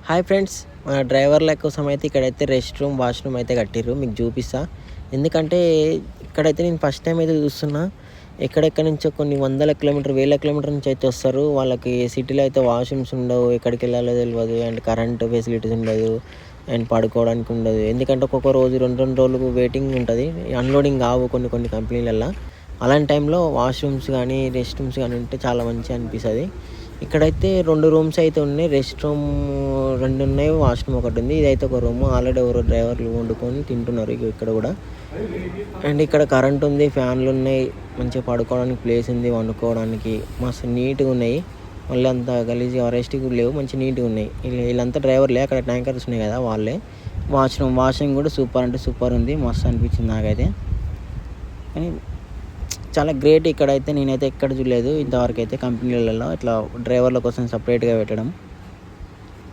Hi friends, మన డ్రైవర్ల కోసం అయితే ఇక్కడైతే రెస్ట్ రూమ్, వాష్రూమ్ అయితే కట్టిర్రు. మీకు చూపిస్తా. ఎందుకంటే ఇక్కడైతే నేను ఫస్ట్ టైం అయితే చూస్తున్నా. ఎక్కడెక్కడి నుంచో కొన్ని వందల కిలోమీటర్, వేల కిలోమీటర్ నుంచి అయితే వస్తారు. వాళ్ళకి సిటీలో అయితే వాష్రూమ్స్ ఉండవు, ఎక్కడికి వెళ్ళాలో తెలియదు, అండ్ కరెంట్ ఫెసిలిటీస్ ఉండదు, అండ్ పడుకోవడానికి ఉండదు. ఎందుకంటే ఒక్కొక్క రోజు 2 రోజులు వెయిటింగ్ ఉంటుంది. అన్లోడింగ్ కావు కొన్ని కంపెనీలల్లో. అలాంటి టైంలో వాష్రూమ్స్ కానీ, రెస్ట్ రూమ్స్ కానీ ఉంటే చాలా మంచిగా అనిపిస్తుంది. ఇక్కడైతే 2 రూమ్స్ అయితే ఉన్నాయి. రెస్ట్ రూమ్ 2 ఉన్నాయి, వాష్రూమ్ ఒకటి ఉంది. ఇదైతే ఒక రూమ్. ఆల్రెడీ ఎవరో డ్రైవర్లు వండుకొని తింటున్నారు ఇక్కడ కూడా. అండ్ ఇక్కడ కరెంట్ ఉంది, ఫ్యాన్లు ఉన్నాయి, మంచిగా పడుకోవడానికి ప్లేస్ ఉంది, వండుకోవడానికి మస్తు నీట్గా ఉన్నాయి. మళ్ళీ అంత గలీజ్గా అరెస్ట్గా లేవు, మంచి నీట్గా ఉన్నాయి. వీళ్ళంతా డ్రైవర్లే. అక్కడ ట్యాంకర్స్ ఉన్నాయి కదా, వాళ్ళే. వాష్రూమ్ కూడా సూపర్ అంటే సూపర్ ఉంది, మస్తు అనిపించింది నాకైతే. కానీ చాలా గ్రేట్. ఇక్కడైతే నేనైతే ఎక్కడ చూడలేదు ఇంతవరకు అయితే కంపెనీలలో ఇట్లా డ్రైవర్ల కోసం సపరేట్గా పెట్టడం.